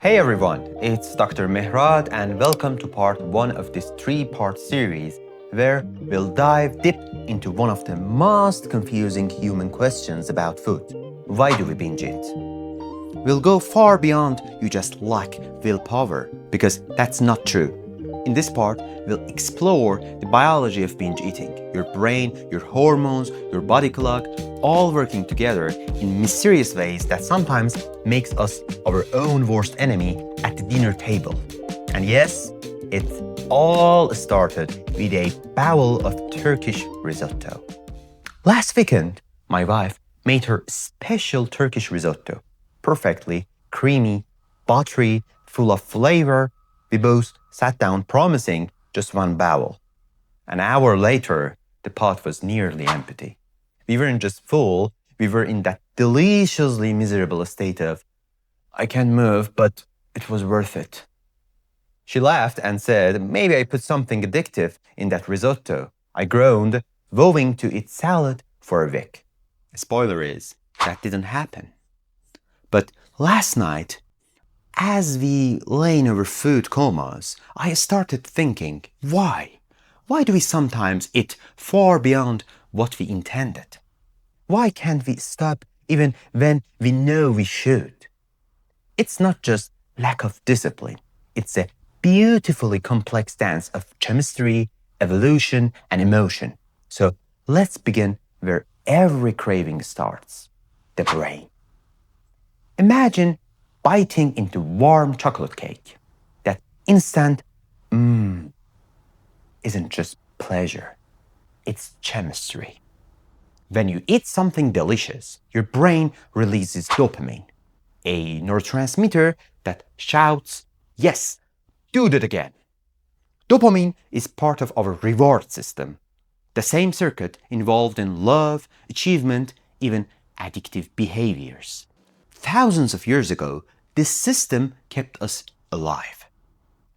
Hey everyone, it's Dr. Mehrad and welcome to part 1 of this 3-part series where we'll dive deep into one of the most confusing human questions about food. Why do we binge eat? We'll go far beyond you just lack willpower, because that's not true. In this part, we'll explore the biology of binge eating, your brain, your hormones, your body clock, all working together in mysterious ways that sometimes makes us our own worst enemy at the dinner table. And yes, it all started with a bowl of Turkish risotto. Last weekend, my wife made her special Turkish risotto. Perfectly creamy, buttery, full of flavor. We both sat down promising just one bowl. An hour later, the pot was nearly empty. We weren't just full, we were in that deliciously miserable state of, I can't move, but it was worth it. She laughed and said, maybe I put something addictive in that risotto. I groaned, vowing to eat salad for a week. The spoiler is, that didn't happen. But last night, as we lay in our food comas, I started thinking, why? Why do we sometimes eat far beyond what we intended? Why can't we stop even when we know we should? It's not just lack of discipline. It's a beautifully complex dance of chemistry, evolution, and emotion. So let's begin where every craving starts, the brain. Imagine biting into warm chocolate cake. That instant isn't just pleasure, it's chemistry. When you eat something delicious, your brain releases dopamine, a neurotransmitter that shouts, yes, do that again. Dopamine is part of our reward system, the same circuit involved in love, achievement, even addictive behaviors. Thousands of years ago, this system kept us alive.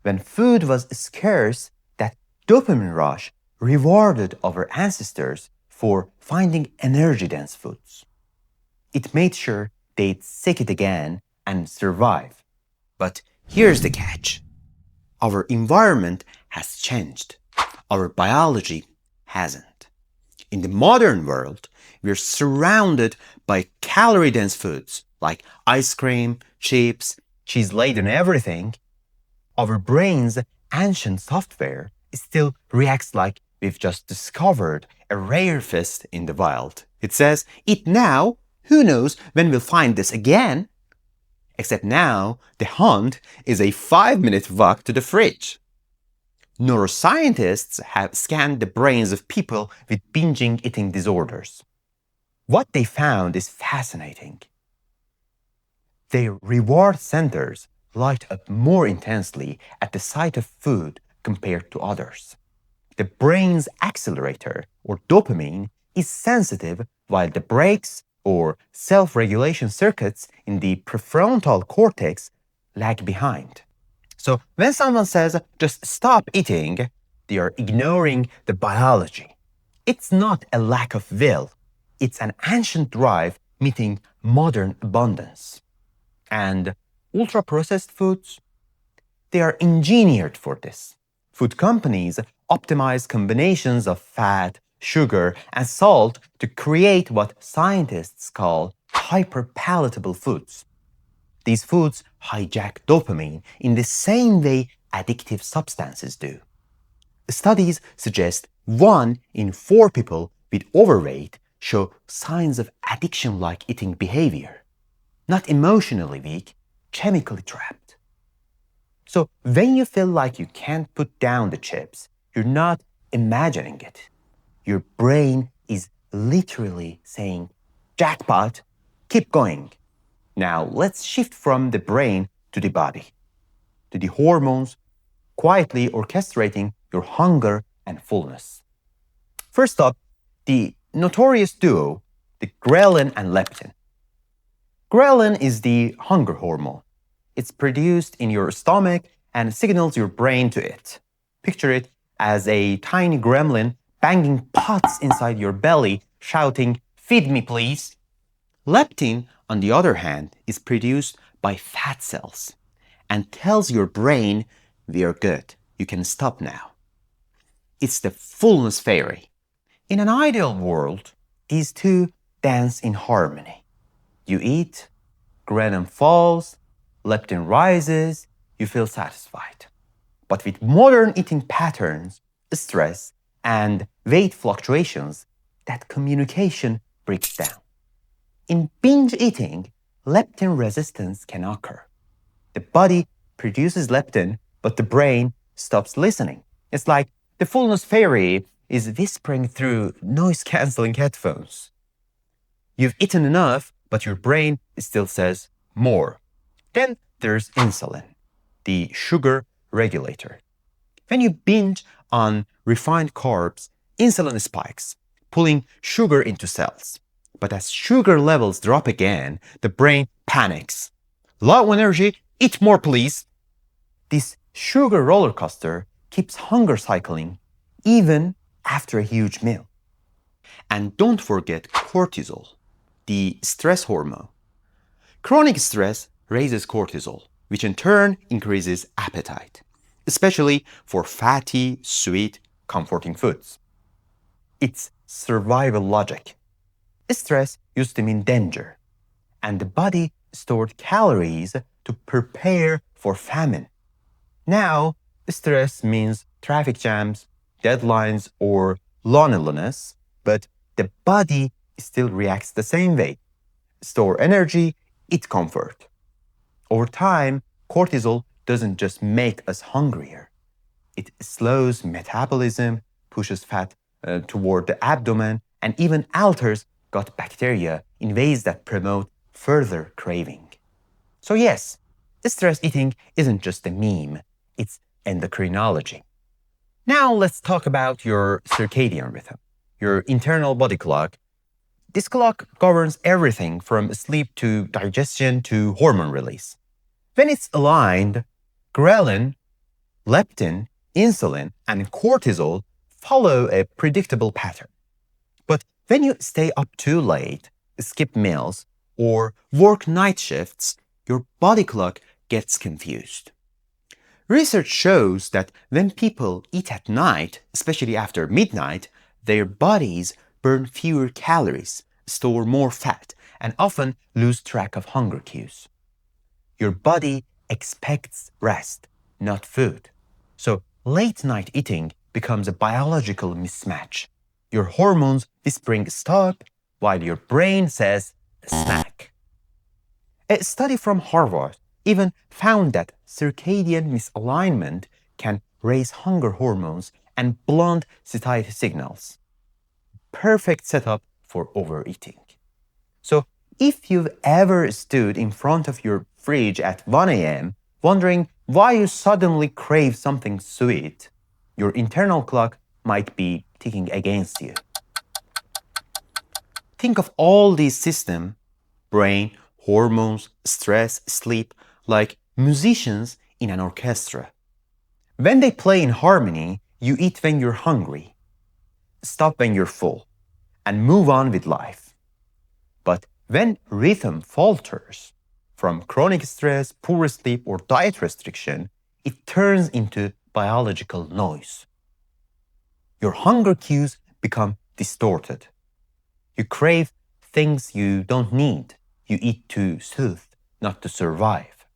When food was scarce, that dopamine rush rewarded our ancestors for finding energy-dense foods. It made sure they'd seek it again and survive. But here's the catch. Our environment has changed. Our biology hasn't. In the modern world, we're surrounded by calorie-dense foods like ice cream, chips, cheese-laden everything. Our brain's ancient software still reacts like we've just discovered a rare fish in the wild. It says, eat now, who knows when we'll find this again? Except now, the hunt is a 5-minute walk to the fridge. Neuroscientists have scanned the brains of people with binging eating disorders. What they found is fascinating. Their reward centers light up more intensely at the sight of food compared to others. The brain's accelerator, or dopamine, is sensitive, while the brakes, or self-regulation circuits in the prefrontal cortex, lag behind. So when someone says, just stop eating, they are ignoring the biology. It's not a lack of will. It's an ancient drive meeting modern abundance. And ultra-processed foods, they are engineered for this. Food companies optimize combinations of fat, sugar, and salt to create what scientists call hyperpalatable foods. These foods hijack dopamine in the same way addictive substances do. Studies suggest 1 in 4 people with overweight show signs of addiction-like eating behavior. Not emotionally weak, chemically trapped. So when you feel like you can't put down the chips, you're not imagining it. Your brain is literally saying, jackpot, keep going. Now let's shift from the brain to the body, to the hormones, quietly orchestrating your hunger and fullness. First up, the notorious duo, the ghrelin and leptin. Ghrelin is the hunger hormone. It's produced in your stomach and signals your brain to it. Picture it as a tiny gremlin banging pots inside your belly, shouting, feed me please. Leptin, on the other hand, is produced by fat cells. and tells your brain, we are good, you can stop now. It's the fullness fairy. In an ideal world, these two dance in harmony. You eat, ghrelin falls, leptin rises, you feel satisfied. But with modern eating patterns, stress, and weight fluctuations, that communication breaks down. In binge eating, leptin resistance can occur. The body produces leptin, but the brain stops listening. It's like the fullness fairy is whispering through noise-canceling headphones. You've eaten enough, but your brain still says more. Then there's insulin, the sugar regulator. When you binge on refined carbs, insulin spikes, pulling sugar into cells. But as sugar levels drop again, the brain panics. Low energy, eat more please. This sugar roller coaster keeps hunger cycling even after a huge meal. And don't forget cortisol, the stress hormone. Chronic stress raises cortisol, which in turn increases appetite, especially for fatty, sweet, comforting foods. It's survival logic. Stress used to mean danger, and the body stored calories to prepare for famine. Now, stress means traffic jams, deadlines, or loneliness, but the body still reacts the same way. Store energy, eat comfort. Over time, cortisol doesn't just make us hungrier. It slows metabolism, pushes fat toward the abdomen, and even alters gut bacteria in ways that promote further craving. So yes, stress eating isn't just a meme, it's endocrinology. Now let's talk about your circadian rhythm, your internal body clock. This clock governs everything from sleep to digestion to hormone release. When it's aligned, ghrelin, leptin, insulin, and cortisol follow a predictable pattern. But when you stay up too late, skip meals, or work night shifts, your body clock gets confused. Research shows that when people eat at night, especially after midnight, their bodies burn fewer calories, store more fat, and often lose track of hunger cues. Your body expects rest, not food. So late night eating becomes a biological mismatch. Your hormones whispering stop, while your brain says snack. A study from Harvard even found that circadian misalignment can raise hunger hormones and blunt satiety signals. Perfect setup for overeating. So if you've ever stood in front of your fridge at 1 a.m. wondering why you suddenly crave something sweet, your internal clock might be ticking against you. Think of all these systems, brain, hormones, stress, sleep, like musicians in an orchestra. When they play in harmony, you eat when you're hungry, stop when you're full, and move on with life. But when rhythm falters, from chronic stress, poor sleep, or diet restriction, it turns into biological noise. Your hunger cues become distorted. You crave things you don't need. You eat to soothe, not to survive.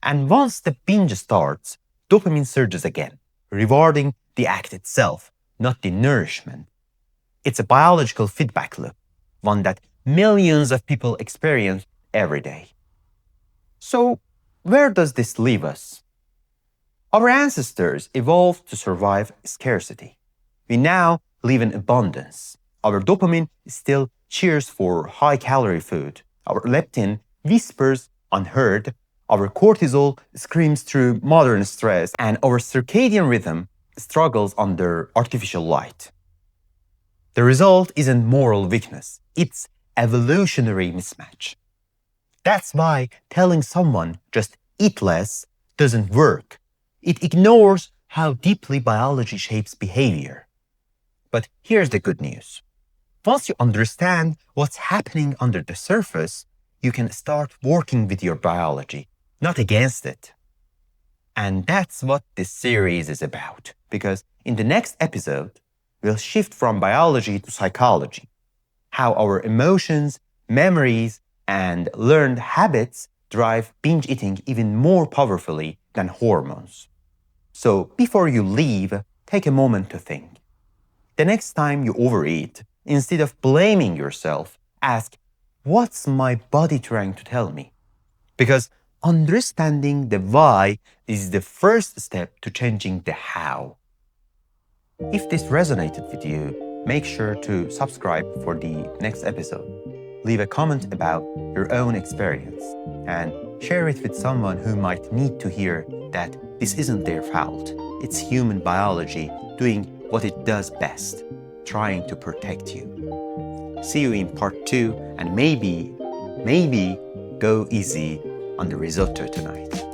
And once the binge starts, dopamine surges again, rewarding the act itself, not the nourishment. It's a biological feedback loop, one that millions of people experience every day. So, where does this leave us? Our ancestors evolved to survive scarcity. We now live in abundance. Our dopamine still cheers for high-calorie food. Our leptin whispers unheard. Our cortisol screams through modern stress. And our circadian rhythm struggles under artificial light. The result isn't moral weakness. It's evolutionary mismatch. That's why telling someone just eat less doesn't work. It ignores how deeply biology shapes behavior. But here's the good news. Once you understand what's happening under the surface, you can start working with your biology, not against it. And that's what this series is about. Because in the next episode, we'll shift from biology to psychology. How our emotions, memories, and learned habits drive binge eating even more powerfully than hormones. So before you leave, take a moment to think. The next time you overeat, instead of blaming yourself, ask, what's my body trying to tell me? Because understanding the why is the first step to changing the how. If this resonated with you, make sure to subscribe for the next episode. Leave a comment about your own experience and share it with someone who might need to hear that this isn't their fault. It's human biology doing what it does best, trying to protect you. See you in part 2, and maybe go easy on the risotto tonight.